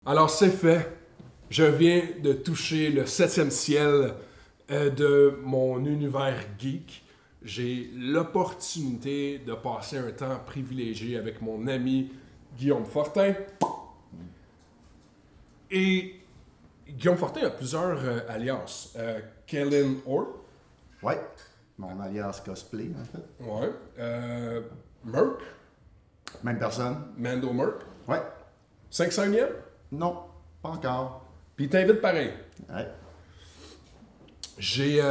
Alors c'est fait. Je viens de toucher le 7e ciel de mon univers geek. J'ai l'opportunité de passer un temps privilégié avec mon ami Guillaume Fortin. Et Guillaume Fortin a plusieurs alliances. Kellen Orr. Ouais, mon alias cosplay en fait. Ouais. Merc. Même personne. Mando Merc. Ouais. 500e. Non, pas encore. Puis il t'invite pareil. Ouais. J'ai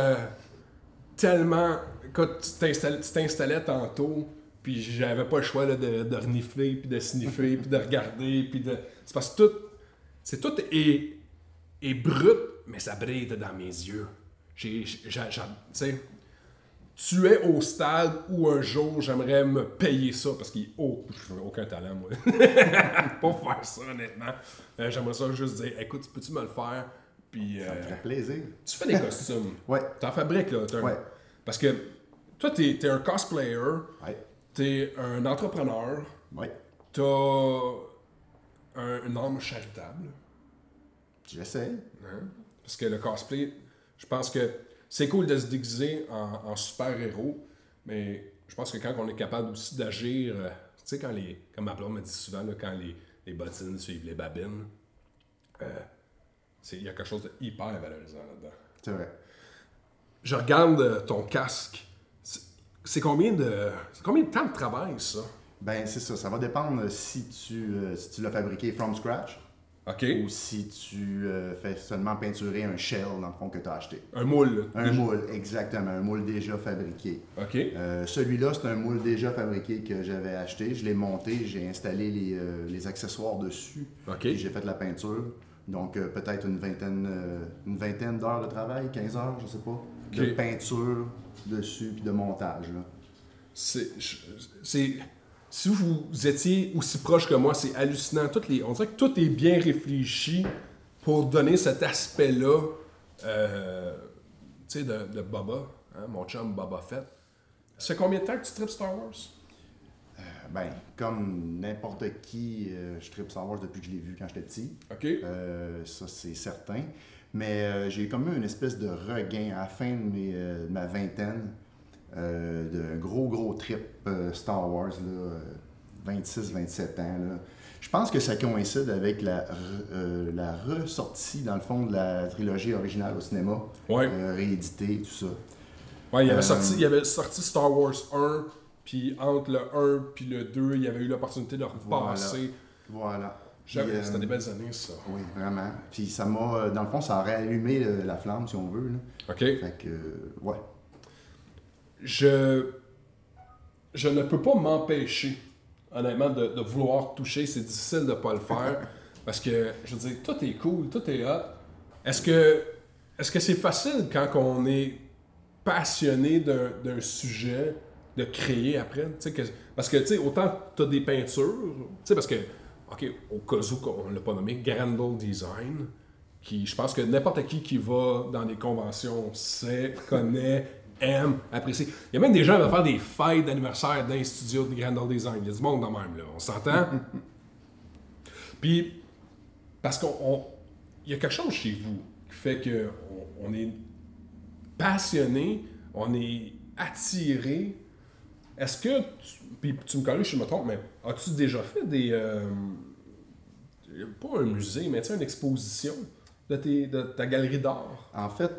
tellement... Quand tu t'installais tantôt, puis j'avais pas le choix là, de renifler, puis de sniffer, puis de regarder, puis de... C'est parce que tout est brut, mais ça brille dans mes yeux. Tu sais, tu es au stade où un jour j'aimerais me payer ça, parce qu'il je n'ai aucun talent, moi. Pas faire ça, honnêtement. J'aimerais ça juste dire, écoute, peux-tu me le faire? Puis, Ça me ferait plaisir. tu fais des costumes. Ouais. T'en fabriques, là. Ouais. Parce que toi, t'es un cosplayer, Ouais. t'es un entrepreneur, Ouais. t'as une âme charitable. J'essaie. Hein? Parce que le cosplay, je pense que c'est cool de se déguiser en super-héros, mais je pense que quand on est capable aussi d'agir, tu sais, comme ma blonde me dit souvent, là, quand les bottines suivent les babines, il y a quelque chose de hyper valorisant là-dedans. C'est vrai. Je regarde ton casque. C'est combien de temps de travail, ça? Ben, c'est ça. Ça va dépendre si tu l'as fabriqué from scratch OK. ou si tu fais seulement peinturer un shell, dans le fond, que tu as acheté. Un moule. Un moule, exactement. Un moule déjà fabriqué. OK. Celui-là, c'est un moule déjà fabriqué que j'avais acheté. Je l'ai monté, j'ai installé les accessoires dessus. OK. Puis j'ai fait la peinture. Donc, peut-être une vingtaine d'heures de travail, 15 heures, je sais pas, de OK. peinture dessus puis de montage. Là. Si vous étiez aussi proche que moi, c'est hallucinant. On dirait que tout est bien réfléchi pour donner cet aspect-là, tu sais, de Boba, hein, mon chum Boba Fett. Ça fait combien de temps que tu tripes Star Wars? Ben, comme n'importe qui, je tripe Star Wars depuis que je l'ai vu quand j'étais petit. OK. Ça, c'est certain. Mais j'ai comme eu une espèce de regain à la fin de ma vingtaine, de gros trip Star Wars, 26-27 ans. Là. Je pense que ça coïncide avec la ressortie, dans le fond, de la trilogie originale au cinéma, Ouais. rééditée, tout ça. Ouais, il y avait sorti Star Wars 1, puis entre le 1 puis le 2, il y avait eu l'opportunité de repasser. Voilà. C'était des belles années, ça. Oui, vraiment. Puis ça m'a, dans le fond, ça a réallumé la flamme, si on veut. Là. OK. Fait que, ouais. Je ne peux pas m'empêcher, honnêtement, de vouloir toucher. C'est difficile de ne pas le faire. Parce que, je veux dire, tout est cool, tout est hot. Est-ce que c'est facile quand on est passionné d'un sujet de créer après? Parce que, tu sais, autant tu as des peintures, tu sais, parce que, OK, au cas où on ne l'a pas nommé, Grendel Design, qui, je pense que n'importe qui va dans des conventions sait, connaît, aime, apprécie. Il y a même des gens qui vont faire des fêtes d'anniversaire dans les studios de Grendel Design. Il y a du monde de même, là. On s'entend? Puis, parce qu'il y a quelque chose chez vous qui fait qu'on est passionné, on est attiré. Est-ce que, puis tu me corriges si je me trompe, mais as-tu déjà fait pas un musée, mais tu sais, une exposition de ta galerie d'art? En fait,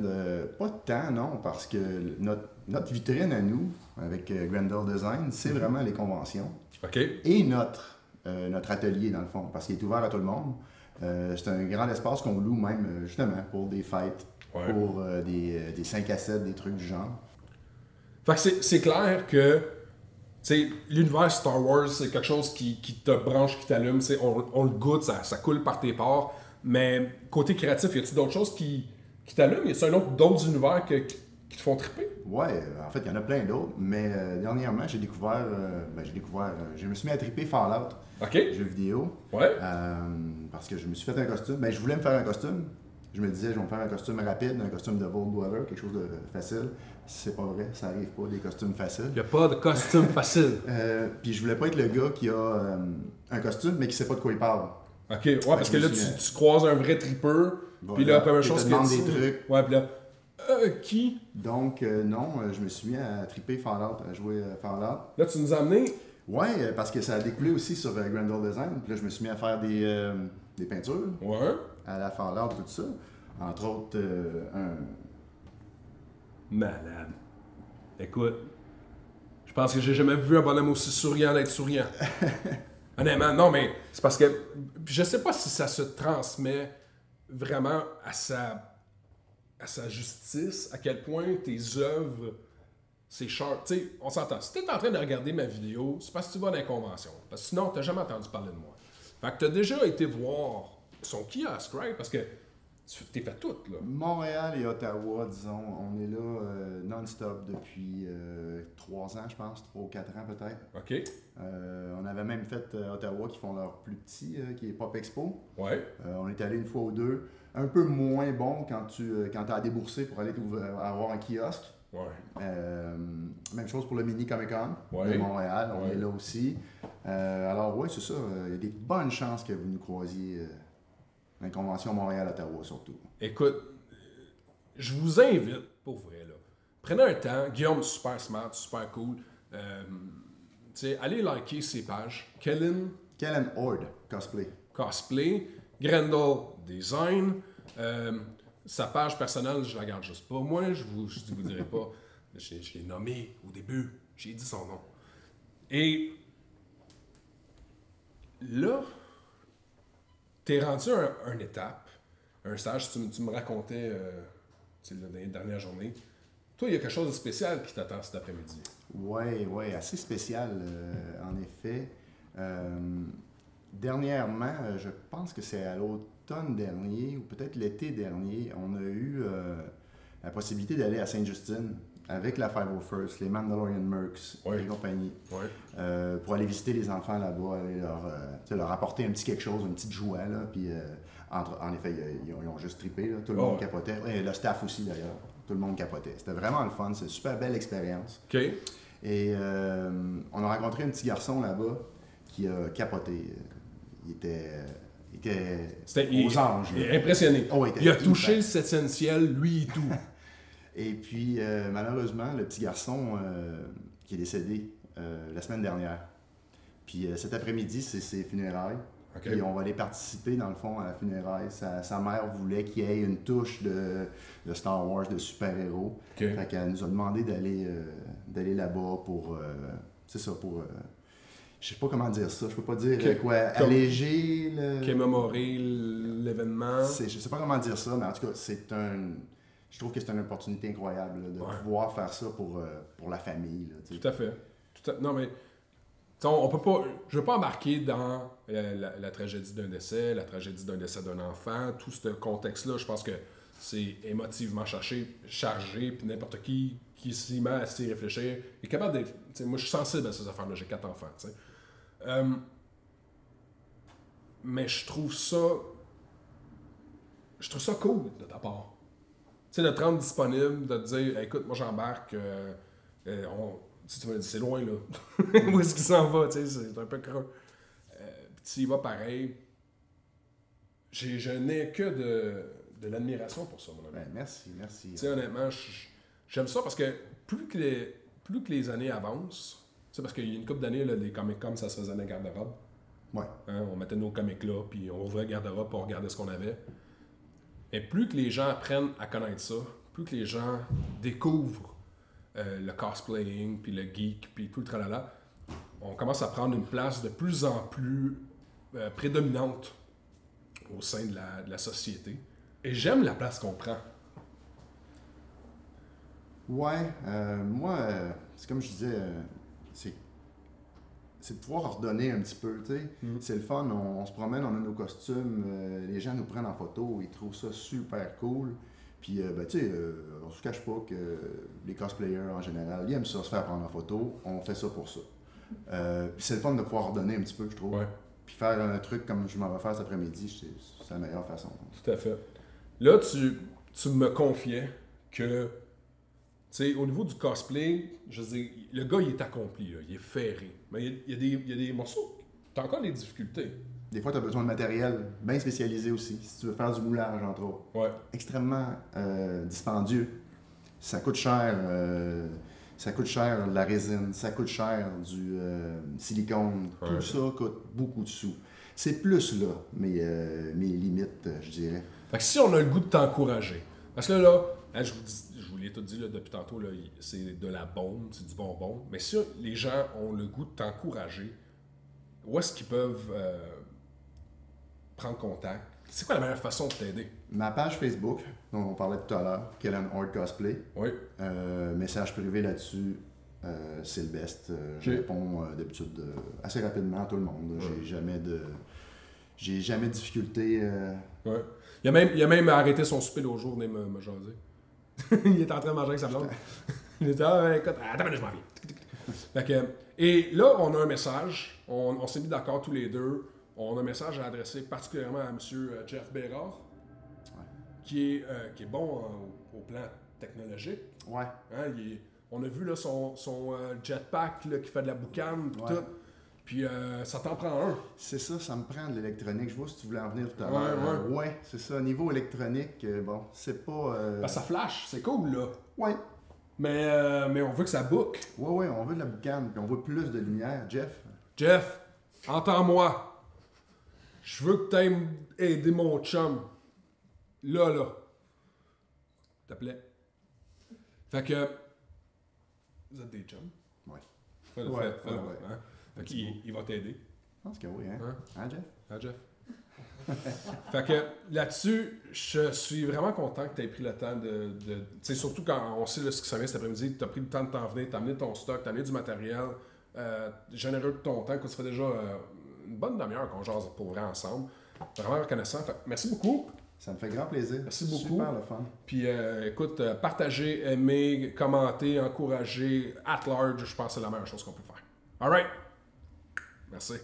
pas tant, non, parce que notre vitrine à nous, avec Grendel Design, c'est vraiment les conventions. OK. Et notre atelier, dans le fond, parce qu'il est ouvert à tout le monde. C'est un grand espace qu'on loue même, justement, pour des fêtes, Ouais. pour des 5 à 7, des trucs du genre. Fait que c'est clair que l'univers Star Wars, c'est quelque chose qui te branche, qui t'allume. On le goûte, ça coule par tes pores. Mais côté créatif, y a-t-il d'autres choses qui t'allument? Y a-t-il d'autres univers qui te font triper? Ouais, en fait, il y en a plein d'autres, mais dernièrement, je me suis mis à triper Fallout, OK. jeux vidéo, Ouais. parce que je me suis fait un costume. Ben, je voulais me faire un costume, Je me disais, je vais me faire un costume rapide, un costume de Vault Dweller, quelque chose de facile. C'est pas vrai, ça arrive pas, des costumes faciles. Il n'y a pas de costume facile. Puis je voulais pas être le gars qui a un costume, mais qui sait pas de quoi il parle. OK, ouais, parce que là, tu croises un vrai tripper, puis là, la première chose que tu des trucs. Ouais, puis là, qui? Donc, non, je me suis mis à tripper Fallout, à jouer Fallout. Là, tu nous as amené... Ouais, parce que ça a découlé aussi sur Grendel Design. Puis là, je me suis mis à faire des peintures. Ouais. À la Fallout, tout ça. Entre autres, un... Malade. Écoute, je pense que j'ai jamais vu un bonhomme aussi souriant d'être souriant. Honnêtement, non, mais c'est parce que je sais pas si ça se transmet vraiment à sa justice, à quel point tes œuvres, c'est sharp. Tu sais, on s'entend. Si t'es en train de regarder ma vidéo, c'est parce que tu vas dans les conventions. Parce que sinon, t'as jamais entendu parler de moi. Fait que t'as déjà été voir son kiosque, right? Parce que tu t'es fait tout, là. Montréal et Ottawa, disons, on est là non-stop depuis 3 ans, je pense, 3 ou 4 ans peut-être. OK. On avait même fait Ottawa qui font leur plus petit, qui est Pop Expo. Ouais. On est allé une fois ou deux. Un peu moins bon quand tu as à débourser pour aller avoir un kiosque. Ouais. Même chose pour le Mini Comic Con de Montréal, on est là aussi. Alors oui, c'est ça, il y a des bonnes chances que vous nous croisiez dans les conventions Montréal-Ottawa surtout. Écoute, je vous invite, pour vrai, là, prenez un temps, Guillaume, super smart, super cool, allez liker ses pages, Kellen Ord, Cosplay, Grendel Design, sa page personnelle, je la garde juste pas. Moi, je vous dirai pas. Je l'ai nommé au début. J'ai dit son nom. Et là, t'es rendu à une étape, un stage, tu me racontais dans les dernières journées. Toi, il y a quelque chose de spécial qui t'attend cet après-midi. Oui, assez spécial, en effet. Dernièrement, je pense que c'est à l'automne dernier, ou peut-être l'été dernier, on a eu la possibilité d'aller à Sainte-Justine avec la 501st, les Mandalorian Mercs et compagnie, pour aller visiter les enfants là-bas, aller leur apporter un petit quelque chose, une petite joie, là, puis en effet, ils ont juste trippé, là, tout le monde capotait, et le staff aussi d'ailleurs, tout le monde capotait. C'était vraiment le fun, c'est une super belle expérience. OK. Et on a rencontré un petit garçon là-bas qui a capoté. Il était aux anges. Il est impressionné. Oh, il a touché le 7e ciel, lui et tout. Et puis, malheureusement, le petit garçon qui est décédé la semaine dernière. Puis cet après-midi, c'est ses funérailles. Okay. Puis on va aller participer, dans le fond, à la funéraille. Sa mère voulait qu'il y ait une touche de Star Wars, de super-héros. Okay. Fait qu'elle nous a demandé d'aller là-bas pour... c'est ça, pour... je sais pas comment dire ça. Je peux pas dire quoi. Alléger le... Commémorer l'événement. Je sais pas comment dire ça, mais en tout cas, je trouve que c'est une opportunité incroyable là, de pouvoir faire ça pour la famille. Là, tout à fait. Non, mais on peut pas. Je veux pas embarquer dans la tragédie d'un décès, la tragédie d'un décès d'un enfant, tout ce contexte-là. Je pense que c'est émotivement chargé, puis n'importe qui s'y met à s'y réfléchir est capable d'être. Moi, je suis sensible à ces affaires-là. J'ai 4 enfants. Mais je trouve ça cool de ta part. Tu sais, de te rendre disponible, de te dire, écoute, moi j'embarque, tu me dis, c'est loin là. Où est-ce qu'il s'en va, tu sais, c'est un peu creux. Tu y vas pareil. Je n'ai que de l'admiration pour ça, mon ami. Ben, merci. Tu sais, honnêtement, j'aime ça parce que plus que les années avancent, tu sais, parce qu'il y a une couple d'années, là, les Comic-Con, ça se faisait dans le garde-robe. Ouais. Hein, on mettait nos comics là, puis on ouvrait le garde-robe pour regarder ce qu'on avait. Et plus que les gens apprennent à connaître ça, plus que les gens découvrent le cosplaying, puis le geek, puis tout le tralala, on commence à prendre une place de plus en plus prédominante au sein de la société. Et j'aime la place qu'on prend. Ouais, moi, c'est comme je disais, c'est de pouvoir ordonner un petit peu, tu sais. C'est le fun, on se promène, on a nos costumes, les gens nous prennent en photo, ils trouvent ça super cool. Puis, tu sais, on se cache pas que les cosplayers en général, ils aiment ça, se faire prendre en photo, on fait ça pour ça. Puis c'est le fun de pouvoir ordonner un petit peu, je trouve. Ouais. Puis faire un truc comme je m'en vais faire cet après-midi, c'est la meilleure façon. Tout à fait. Là, tu me confiais que, tu sais, au niveau du cosplay, je veux dire, le gars, il est accompli, là, il est ferré. Mais il y a des morceaux, t'as encore des difficultés. Des fois, tu as besoin de matériel bien spécialisé aussi, si tu veux faire du moulage, entre autres. Ouais. Extrêmement dispendieux. Ça coûte cher. Ça coûte cher la résine, ça coûte cher du silicone. Tout ça coûte beaucoup de sous. C'est plus là mes limites, je dirais. Fait que si on a le goût de t'encourager, parce que là, hein, je vous l'ai tout dit là, depuis tantôt, là, c'est de la bombe, c'est du bonbon, mais si les gens ont le goût de t'encourager, où est-ce qu'ils peuvent prendre contact? C'est quoi la meilleure façon de t'aider? Ma page Facebook, dont on parlait tout à l'heure, Kellen Horde Cosplay. Oui. Message privé là-dessus, c'est le best. Je réponds d'habitude assez rapidement à tout le monde. J'ai jamais de difficulté. Ouais. Il a même arrêté son souper l'autre jour, venir me jaser. Il était en train de manger avec sa blonde. Il était écoute, attends, je m'en viens. Et là, on a un message. On s'est mis d'accord tous les deux. On a un message à adresser particulièrement à M. Jeff Bérard, qui est bon au plan technologique. Ouais. Hein, on a vu là, son jetpack là, qui fait de la boucane, tout. Puis ça t'en prend un. C'est ça, ça me prend de l'électronique. Je vois si tu voulais en venir tout à l'heure. Ouais, c'est ça. Niveau électronique, bon, c'est pas... Ben, ça flash, c'est cool, là. Ouais. Mais on veut que ça boucle. Ouais, on veut de la boucane, puis on veut plus de lumière. Jeff, entends-moi. Je veux que t'ailles aider mon chum. Là. S'il te plaît. Fait que... Vous êtes des chums? Ouais. Fais-le. Ouais. Hein? Fait qu'il va t'aider. Je pense que oui, hein? Hein, Jeff? Hein, Jeff? Fait que là-dessus, je suis vraiment content que tu aies pris le temps de tu sais, surtout quand on sait là, ce qui s'en vient cet après-midi, tu as pris le temps de t'en venir, t'as amené ton stock, t'as amené du matériel, généreux de ton temps, que ça fait déjà une bonne demi-heure qu'on jase pour vrai ensemble. Vraiment reconnaissant. Fait, merci beaucoup. Ça me fait grand plaisir. Merci beaucoup. Super le fun. Puis écoute, partagez, aimez, commentez, encouragez, at large, je pense que c'est la meilleure chose qu'on peut faire. All right? Merci.